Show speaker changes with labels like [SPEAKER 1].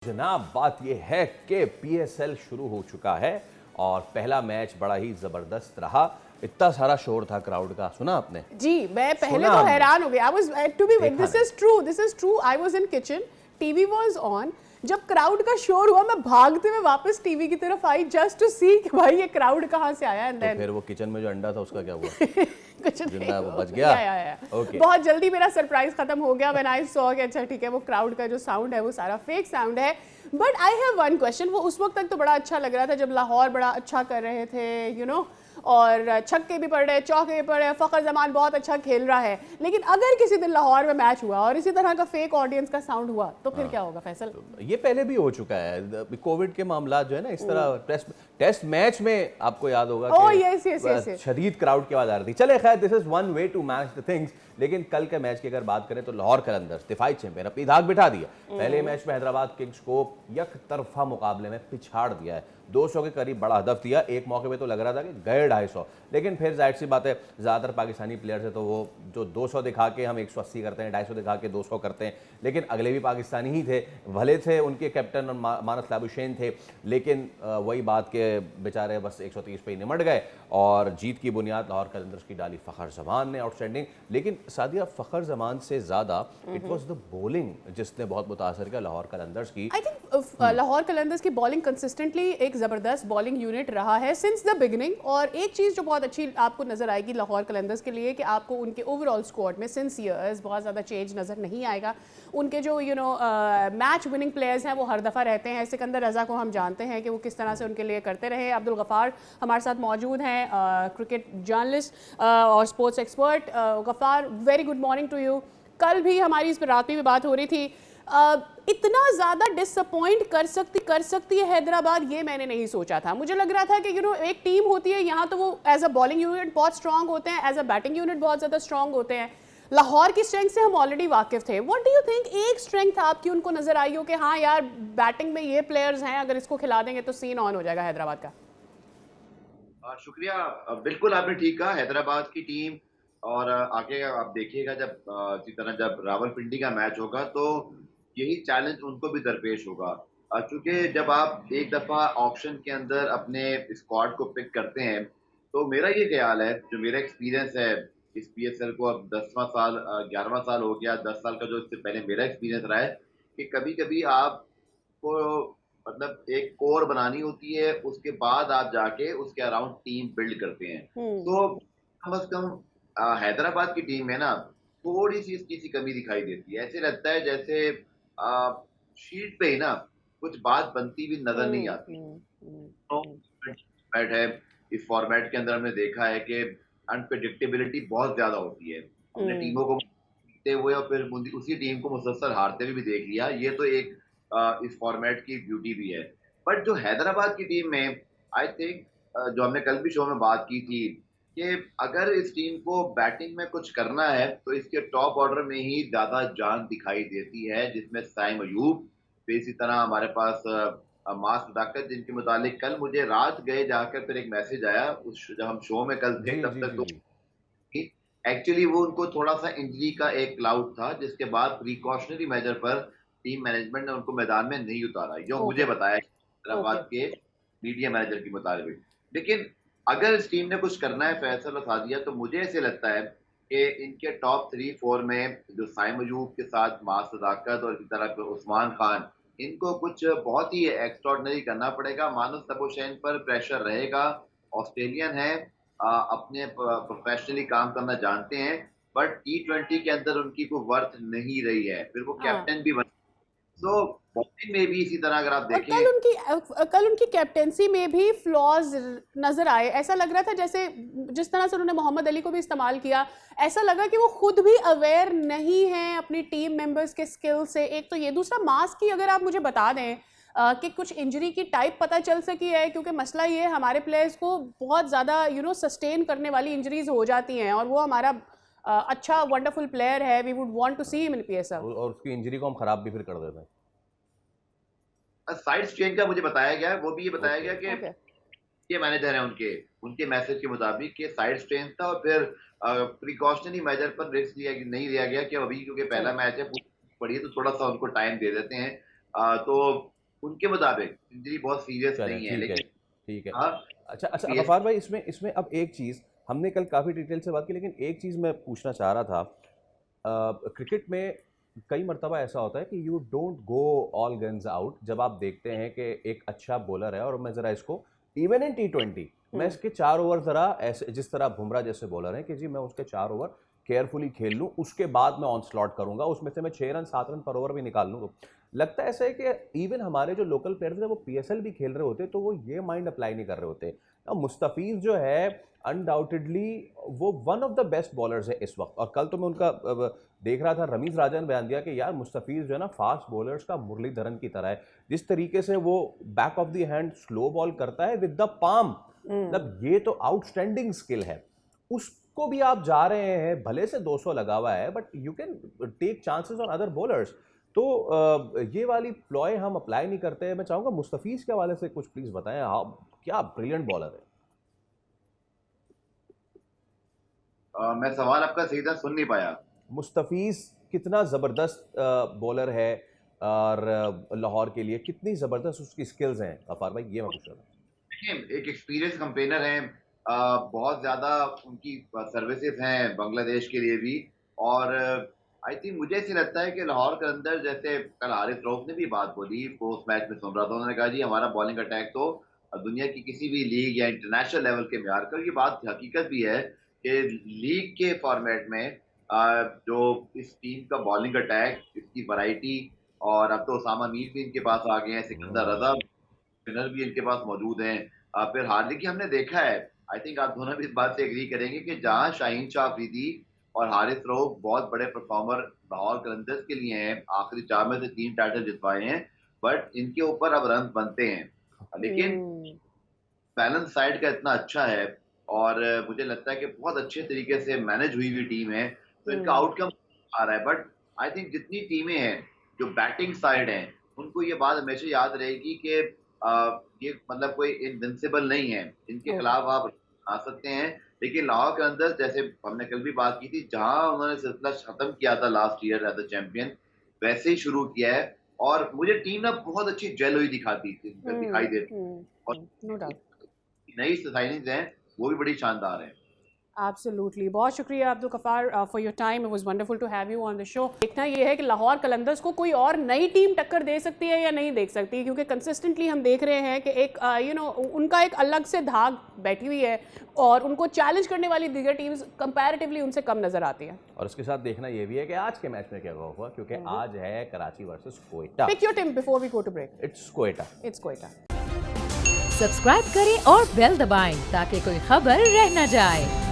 [SPEAKER 1] जनाब बात यह है कि पीएसएल शुरू हो चुका है और पहला मैच बड़ा ही जबरदस्त रहा। इतना सारा शोर था क्राउड का, सुना आपने?
[SPEAKER 2] जी, मैं पहले
[SPEAKER 1] सुना
[SPEAKER 2] तो
[SPEAKER 1] हमने,
[SPEAKER 2] हैरान हो गया। आई वाज टू बी
[SPEAKER 1] देखा
[SPEAKER 2] दिस
[SPEAKER 1] नहीं।
[SPEAKER 2] Is true, this is true. I was in kitchen, TV was on. जब क्राउड का शोर हुआ, मैं भागते हुए वापस टीवी की तरफ आई जस्ट टू सी कि भाई ये क्राउड कहाँ से आया। एंड
[SPEAKER 1] तो
[SPEAKER 2] देन
[SPEAKER 1] फिर वो किचन में जो अंडा था उसका क्या हुआ?
[SPEAKER 2] कुछ नहीं,
[SPEAKER 1] जिंदा वो बच गया?
[SPEAKER 2] या।
[SPEAKER 1] ओके।
[SPEAKER 2] बहुत जल्दी मेरा सरप्राइज खत्म हो गया व्हेन आई सॉ कि अच्छा ठीक है, वो क्राउड का जो साउंड है वो सारा फेक साउंड है। But I have one question. वो उस वक्त तक तो बड़ा अच्छा लग रहा था जब लाहौर बड़ा अच्छा कर रहे थे, और छक्के भी पड़ रहे, चौके भी पड़ रहे, फ़खर जमान बहुत अच्छा खेल रहा है। लेकिन अगर किसी दिन लाहौर में मैच हुआ और इसी तरह का फेक ऑडियंस का साउंड हुआ तो फिर क्या होगा फैसल?
[SPEAKER 1] ये पहले भी हो चुका है, कोविड के मामला जो है ना, इस तरह टेस्ट मैच में आपको याद होगा कि शदीद क्राउड की आवाज आ रही थी। चले खैर, this is one way to match the things. लेकिन कल के मैच की अगर बात करें तो लाहौर कलंदर्स दिफाई चैंपियन अपनी धाक बिठा दिया। पहले मैच में हैदराबाद किंग्स को एक तरफा मुकाबले में पिछाड़ दिया है। 200 के करीब बड़ा हदफ दिया। एक मौके पे तो लग रहा था कि गए 250, लेकिन फिर जाहिर सी बात है, ज़्यादातर पाकिस्तानी प्लेयर्स है तो वो जो 200 दिखा के हम 180 करते हैं, 250 दिखा के 200 करते हैं। लेकिन अगले भी पाकिस्तानी ही थे, भले थे उनके कैप्टन और मानस लाबुशेन थे, लेकिन वही बात के बेचारे बस 130 पे ही निमट गए। और जीत की बुनियाद लाहौर कलंदर्स की डाली फ़खर जमान ने, आउटस्टैंडिंग। लेकिन सादिया, फ़खर जमान से ज़्यादा इट वॉज द बॉलिंग जिसने बहुत मुतासर किया लाहौर कलंदर्स की।
[SPEAKER 2] आई थिंक लाहौर कलंदर्स की बॉलिंग कंसिस्टेंटली एक ज़बरदस्त बॉलिंग यूनिट रहा है सिंस द बिगिनिंग। और एक चीज़ जो बहुत अच्छी आपको नज़र आएगी लाहौर कलंदर्स के लिए कि आपको उनके ओवरऑल स्क्वाड में सिंस ईयर्स बहुत ज़्यादा चेंज नज़र नहीं आएगा। उनके जो मैच विनिंग प्लेयर्स हैं वो हर दफ़ा रहते हैं। सिकंदर रज़ा को हम जानते हैं कि वो किस तरह से उनके लिए करते रहे। अब्दुल गफ़ार हमारे साथ मौजूद हैं, क्रिकेट जर्नलिस्ट और sports expert. Ghaffar, very good morning to you. कल भी हमारी इस पर रात में भी बात हो रही थी। इतना ज़्यादा डिसअपॉइंट कर सकती है हैदराबाद, ये मैंने नहीं सोचा था। मुझे लग रहा था कि एक टीम होती है यहाँ तो वो एज अ बॉलिंग यूनिट बहुत स्ट्रांग होते हैं, एज अ बैटिंग यूनिट बहुत ज़्यादा स्ट्रांग होते हैं। लाहौर की स्ट्रेंथ से हम ऑलरेडी वाकिफ थे। व्हाट डू यू थिंक, एक स्ट्रेंथ आपकी उनको नजर आई हो कि हाँ यार बैटिंग में ये प्लेयर्स हैं, अगर इसको खिला देंगे तो सीन ऑन हो जाएगा हैदराबाद का?
[SPEAKER 3] शुक्रिया। बिल्कुल आपने ठीक कहा, हैदराबाद की टीम। और आगे आप देखिएगा जब इसी तरह जब रावलपिंडी का मैच होगा तो यही चैलेंज उनको भी दरपेश होगा। चूंकि जब आप एक दफ़ा ऑप्शन के अंदर अपने स्क्वाड को पिक करते हैं तो मेरा ये ख्याल है, जो मेरा एक्सपीरियंस है इस पीएसएल को, अब 10वां साल 11वां साल हो गया, 10 साल का जो इससे पहले मेरा एक्सपीरियंस रहा है कि कभी कभी आपको मतलब एक कोर बनानी होती है, उसके बाद आप जाके उसके अराउंड टीम बिल्ड करते हैं। तो कम अज कम हैदराबाद की टीम में ना थोड़ी सी इसकी सी कमी दिखाई देती है। ऐसे लगता है जैसे शीट पे ही ना कुछ बात बनती हुई नजर नहीं आती। तो फॉर्मेट है, इस फॉर्मेट के अंदर हमने देखा है कि अनप्रेडिक्टेबिलिटी बहुत ज्यादा होती है। हमने टीमों को जीतते हुए और फिर उसी टीम को मुसलसल हारते हुए भी देख लिया। ये तो एक इस फॉर्मेट की ब्यूटी भी है। बट जो हैदराबाद की टीम में आई थिंक, जो हमने कल भी शो में बात की थी कि अगर इस टीम को बैटिंग में कुछ करना है तो इसके टॉप ऑर्डर में ही ज्यादा जान दिखाई देती है, जिसमें साइम अयूब, फिर इसी तरह हमारे पास मास सदाकत, जिनके मुतालिक कल मुझे रात गए जाकर फिर एक मैसेज आया उस जब हम शो में कल थे
[SPEAKER 1] जी
[SPEAKER 3] तब
[SPEAKER 1] जी
[SPEAKER 3] तक
[SPEAKER 1] जी
[SPEAKER 3] तो
[SPEAKER 1] जी।
[SPEAKER 3] एक्चुअली वो उनको थोड़ा सा इंजरी का एक क्लाउड था, जिसके बाद प्रिकॉशनरी मेजर पर टीम मैनेजमेंट ने उनको मैदान में नहीं उतारा, जो मुझे
[SPEAKER 2] ओके,
[SPEAKER 3] बताया
[SPEAKER 2] ओके।
[SPEAKER 3] हैदराबाद के मीडिया मैनेजर के मुताबिक। लेकिन अगर इस टीम ने कुछ करना है फैसल और सादिया, तो मुझे ऐसे लगता है कि इनके टॉप 3-4 में जो साइम अयूब के साथ मास सदाकत और इसी तरह पे उस्मान खान, इनको कुछ बहुत ही एक्स्ट्रॉर्डनरी करना पड़ेगा। मानस तबोशैन पर प्रेशर रहेगा, ऑस्ट्रेलियन है, अपने प्रोफेशनली काम करना जानते हैं, बट टी20 के अंदर उनकी कोई वर्थ नहीं रही है। फिर वो
[SPEAKER 2] हाँ,
[SPEAKER 3] कैप्टन भी बने, तो बॉलिंग में भी इसी तरह अगर आप
[SPEAKER 2] और
[SPEAKER 3] देखें।
[SPEAKER 2] कल उनकी कैप्टेंसी में भी फ्लॉज नजर आए। ऐसा लग रहा था जैसे जिस तरह से उन्होंने मोहम्मद अली को भी इस्तेमाल किया, ऐसा लगा कि वो खुद भी अवेयर नहीं है अपनी टीम मेंबर्स के स्किल से। एक तो ये, दूसरा मास की अगर आप मुझे बता दें कि कुछ इंजरी की टाइप पता चल सकी है, क्योंकि मसला ये है हमारे प्लेयर्स को बहुत ज़्यादा सस्टेन करने वाली इंजरीज हो जाती हैं, और वो हमारा अच्छा वंडरफुल प्लेयर है। We would want to see him in PSL.
[SPEAKER 1] और उसकी इंजरी को हम खराब भी फिर कर देते हैं।
[SPEAKER 3] साइड स्ट्रेन का मुझे बताया गया है, वो भी ये बताया
[SPEAKER 1] ओके
[SPEAKER 3] गया कि
[SPEAKER 1] ओके।
[SPEAKER 2] ओके।
[SPEAKER 3] ये मैनेजर है उनके उनके मैसेज के मुताबिक कि साइड स्ट्रेन था, और फिर प्रिकॉशनरी मेजर पर रिस्क नहीं लिया गया कि अभी क्योंकि पहला
[SPEAKER 2] चलो।
[SPEAKER 3] मैच है, पड़ी है, तो थोड़ा सा उनको टाइम दे देते हैं। तो उनके मुताबिक इंजरी बहुत सीरियस नहीं है, लेकिन
[SPEAKER 1] ठीक है। अच्छा गफ्फार भाई, इसमें अब एक चीज़, हमने कल काफ़ी डिटेल से बात की, लेकिन एक चीज़ मैं पूछना चाह रहा था। क्रिकेट में कई मरतबा ऐसा होता है कि you don't go all guns out. जब आप देखते हैं कि एक अच्छा बॉलर है, और मैं ज़रा इसको इवन इन T20 मैं इसके 4 ओवर ज़रा ऐसे, जिस तरह बुमराह जैसे बॉलर हैं कि जी मैं उसके 4 ओवर केयरफुली खेल लूँ, उसके बाद मैं ऑन स्लॉट करूँगा, उसमें से मैं 6 रन 7 रन पर ओवर भी निकाल लूँ। लगता है ऐसा है कि इवन हमारे जो लोकल प्लेयर्स हैं वो PSL भी खेल रहे होते तो वो ये माइंड अप्लाई नहीं कर रहे होते। मुस्तफीज़ जो है अनडाउटेडली वो one of the best bowlers है इस वक्त, और कल तो मैं उनका देख रहा था, रमीज राजा ने बयान दिया कि यार मुस्तफीज़ जो है ना फास्ट बॉलर्स का मुरलीधरन की तरह है, जिस तरीके से वो back of the hand slow ball करता है विद द पाम, मतलब ये तो आउटस्टैंडिंग स्किल है। उसको भी आप जा रहे हैं, भले से 200 लगा हुआ है, but you can take chances on other bowlers. तो ये वाली प्लॉय हम अप्लाई नहीं करते। मैं चाहूंगा मुस्तफीज़ के हवाले से कुछ प्लीज बताएं, क्या ब्रिलियंट बॉलर है।
[SPEAKER 3] मैं सवाल आपका सीधा सुन नहीं पाया।
[SPEAKER 1] मुस्तफीज़ कितना ज़बरदस्त बॉलर है, और लाहौर के लिए कितनी ज़बरदस्त उसकी स्किल्स हैं गफ्फार भाई, ये मैं पूछ रहा था।
[SPEAKER 3] एक एक्सपीरियंस कंपेनर हैं, बहुत ज़्यादा उनकी सर्विसेज हैं बांग्लादेश के लिए भी, और आई थिंक मुझे ऐसे लगता है कि लाहौर के अंदर, जैसे कल हारिस रऊफ ने भी बात बोली, पोस्ट मैच में सुन रहा था, उन्होंने कहा जी हमारा बॉलिंग अटैक तो दुनिया की किसी भी लीग या इंटरनेशनल लेवल के म्यार का, ये बात हकीकत भी है कि लीग के फॉर्मेट में जो इस टीम का बॉलिंग अटैक, इसकी वैरायटी, और अब तो उसामा मीर भी इनके पास आ गए हैं, सिकंदर रजा स्पिनर भी इनके पास मौजूद हैं, फिर हार्दिक की हमने देखा है, आई थिंक आप दोनों भी इस बात से एग्री करेंगे कि जहां शाहीन शाह अफरीदी और हारिस रऊफ बहुत बड़े परफॉर्मर लाहौर कलंदर्स के लिए हैं, आखिरी 4 में से 3 टाइटल जितवाए हैं, बट इनके ऊपर अब रन बनते हैं, लेकिन बैलेंस साइड का इतना अच्छा है, और मुझे लगता है कि बहुत अच्छे तरीके से मैनेज हुई हुई टीम है, तो इनका आउटकम आ रहा है। बट आई थिंक जितनी टीमें हैं जो बैटिंग साइड हैं, उनको ये बात हमेशा याद रहेगी कि ये मतलब कोई इनविंसिबल नहीं है, इनके खिलाफ आप आ सकते हैं, लेकिन लाहौर के अंदर, जैसे हमने कल भी बात की थी, जहां उन्होंने सिलसिला खत्म किया था last year as a champion, वैसे ही शुरू किया है, और मुझे टीम ना बहुत अच्छी जेल हुई दिखाई दे रही, और नई साइनिंग्स हैं वो भी बड़ी शानदार है।
[SPEAKER 2] Absolutely. बहुत शुक्रिया Abdul Ghaffar for your time, it was wonderful to have you on the show. देखना ये है कि लाहौर कलंदर्स को कोई और नई टीम टक्कर दे सकती है या नहीं देख सकती, क्योंकि कंसिस्टेंटली हम देख रहे हैं कि एक उनका एक अलग से धाक बैठी हुई है, और उनको चैलेंज करने वाली दीगर टीम्स कंपैरेटिवली उनसे कम नजर आती है।
[SPEAKER 1] और इसके साथ देखना ये भी है कि आज के मैच में क्या हुआ, क्योंकि आज है Karachi versus Quetta.
[SPEAKER 2] Pick your team before we go to break.
[SPEAKER 1] It's Quetta.
[SPEAKER 2] Quetta.
[SPEAKER 4] Subscribe करें और बेल दबाएं ताकि कोई खबर रह न जाए।